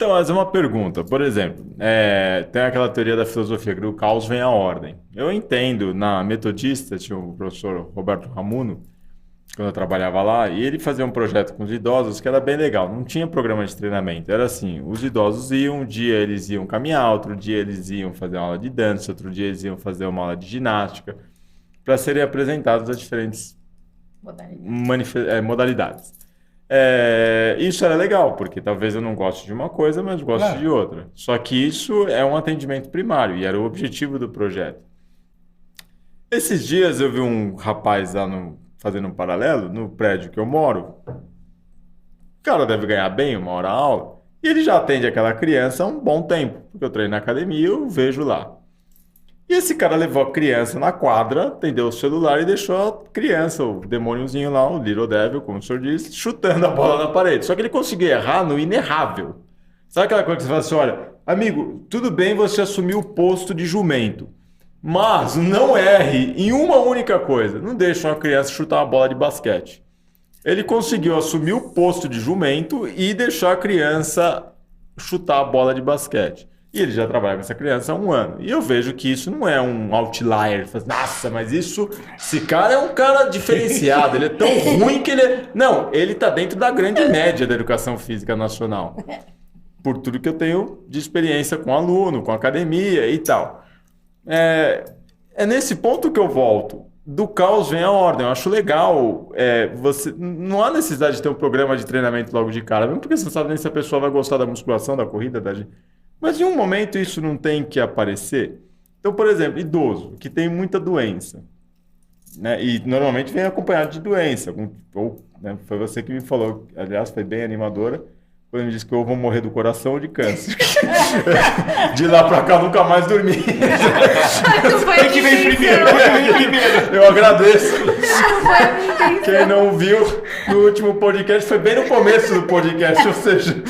Então, mas uma pergunta. Por exemplo, tem aquela teoria da filosofia que do caos vem a ordem. Eu entendo, na Metodista, tinha o professor Roberto Ramuno, quando eu trabalhava lá, e ele fazia um projeto com os idosos que era bem legal. Não tinha programa de treinamento, era assim, os idosos iam, um dia eles iam caminhar, outro dia eles iam fazer uma aula de dança, outro dia eles iam fazer uma aula de ginástica, para serem apresentados a diferentes modalidades. Isso era legal, porque talvez eu não goste de uma coisa, mas gosto de outra. Só que isso é um atendimento primário, e era o objetivo do projeto. Esses dias eu vi um rapaz lá fazendo um paralelo, no prédio que eu moro. O cara deve ganhar bem, 1 hora a aula. E ele já atende aquela criança há um bom tempo. Porque eu treino na academia, eu vejo lá. E esse cara levou a criança na quadra, atendeu o celular e deixou a criança, o demôniozinho lá, o Little Devil, como o senhor disse, chutando a bola na parede. Só que ele conseguiu errar no inerrável. Sabe aquela coisa que você fala assim, olha, amigo, tudo bem você assumir o posto de jumento, mas não erre em uma única coisa. Não deixe uma criança chutar uma bola de basquete. Ele conseguiu assumir o posto de jumento e deixar a criança chutar a bola de basquete. E ele já trabalha com essa criança há 1 ano. E eu vejo que isso não é um outlier. Nossa, mas esse cara é um cara diferenciado. Ele é tão ruim que ele é... Não, ele está dentro da grande média da educação física nacional. Por tudo que eu tenho de experiência com aluno, com academia e tal. É nesse ponto que eu volto. Do caos vem a ordem. Eu acho legal. Você não há necessidade de ter um programa de treinamento logo de cara, mesmo porque você não sabe nem se a pessoa vai gostar da musculação, da corrida, mas em um momento isso não tem que aparecer. Então, por exemplo, idoso, que tem muita doença, né? E normalmente vem acompanhado de doença. Né? Foi você que me falou, aliás, foi bem animadora, quando me disse que eu vou morrer do coração ou de câncer. De lá pra cá, nunca mais dormi. Quem que vem primeiro? Eu agradeço. Quem não viu, no último podcast, foi bem no começo do podcast, ou seja...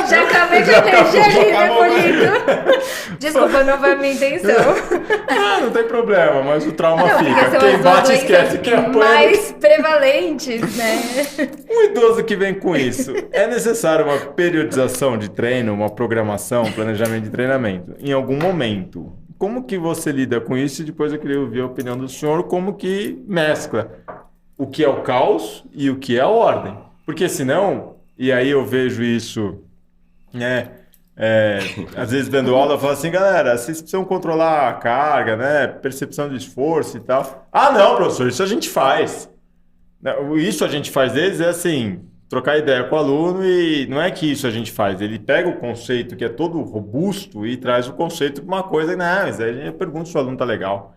Já acabei com a energia ali, né, Polito? Desculpa, não foi a minha intenção. Não tem problema, mas o trauma fica. Quem bate esquece, quem apanha... mais prevalentes, né? Um idoso que vem com isso, é necessário uma periodização de treino, uma programação, um planejamento de treinamento, em algum momento. Como que você lida com isso? E depois eu queria ouvir a opinião do senhor, como que mescla o que é o caos e o que é a ordem. Porque senão, e aí eu vejo isso, né? Às vezes dando aula, eu falo assim, galera, vocês precisam controlar a carga, né? Percepção de esforço e tal. Ah, não, professor, isso a gente faz. Isso a gente faz deles é assim, trocar ideia com o aluno e não é que isso a gente faz. Ele pega o conceito que é todo robusto e traz o conceito para uma coisa, não, mas aí a gente pergunta se o aluno tá legal.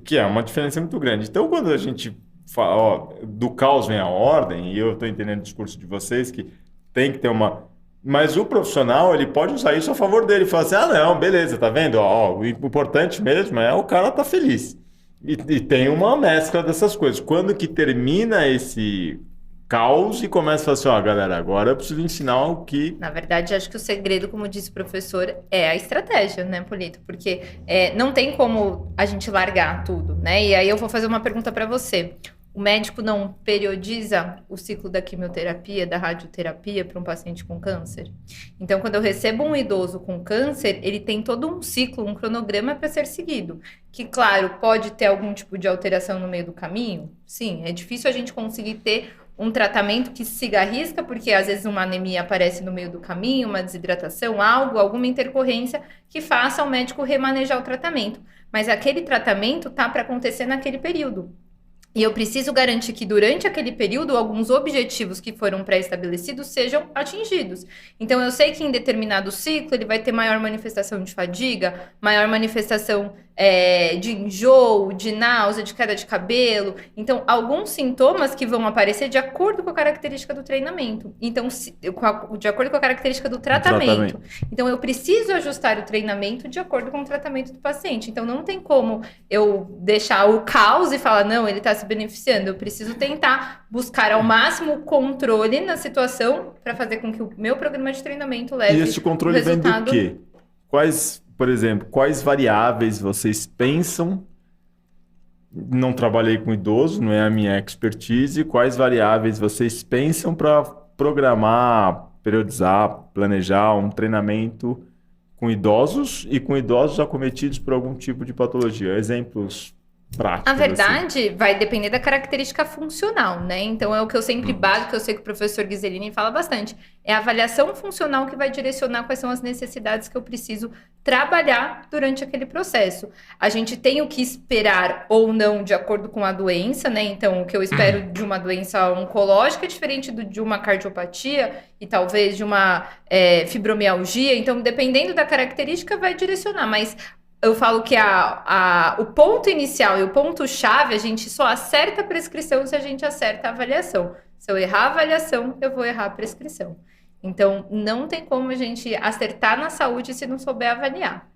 Que é uma diferença muito grande. Então, quando a gente fala, ó, do caos vem a ordem, e eu estou entendendo o discurso de vocês que tem que ter uma... Mas o profissional, ele pode usar isso a favor dele. Falar assim, não, beleza, tá vendo? Ó, o importante mesmo é o cara tá feliz. E tem uma mescla dessas coisas. Quando que termina esse caos e começa a falar assim, ó, galera, agora eu preciso ensinar o que... Na verdade, acho que o segredo, como disse o professor, é a estratégia, né, Polito? Porque não tem como a gente largar tudo, né? E aí eu vou fazer uma pergunta para você. O médico não periodiza o ciclo da quimioterapia, da radioterapia para um paciente com câncer? Então, quando eu recebo um idoso com câncer, ele tem todo um ciclo, um cronograma para ser seguido. Que, claro, pode ter algum tipo de alteração no meio do caminho. Sim, é difícil a gente conseguir ter um tratamento que siga a risca, porque às vezes uma anemia aparece no meio do caminho, uma desidratação, alguma intercorrência que faça o médico remanejar o tratamento. Mas aquele tratamento tá para acontecer naquele período. E eu preciso garantir que durante aquele período alguns objetivos que foram pré-estabelecidos sejam atingidos. Então eu sei que em determinado ciclo ele vai ter maior manifestação de fadiga, maior manifestação de enjoo, de náusea, de queda de cabelo. Então alguns sintomas que vão aparecer de acordo com a característica do treinamento. Então de acordo com a característica do tratamento. Então eu preciso ajustar o treinamento de acordo com o tratamento do paciente. Então não tem como eu deixar o caos e falar, não, ele está se beneficiando. Eu preciso tentar buscar ao máximo o controle na situação para fazer com que o meu programa de treinamento leve. E esse controle vem do quê? Por exemplo, quais variáveis vocês pensam? Não trabalhei com idoso, não é a minha expertise. Quais variáveis vocês pensam para programar periodizar, planejar um treinamento com idosos e com idosos acometidos por algum tipo de patologia. Exemplos práticos. Na verdade, vai depender da característica funcional, né? Então, é o que eu sempre bato, que eu sei que o professor Ghiseline fala bastante. É a avaliação funcional que vai direcionar quais são as necessidades que eu preciso trabalhar durante aquele processo. A gente tem o que esperar ou não de acordo com a doença, né? Então, o que eu espero de uma doença oncológica é diferente de uma cardiopatia e talvez de uma fibromialgia. Então, dependendo da característica, vai direcionar. Mas eu falo que o ponto inicial e o ponto-chave, a gente só acerta a prescrição se a gente acerta a avaliação. Se eu errar a avaliação, eu vou errar a prescrição. Então, não tem como a gente acertar na saúde se não souber avaliar.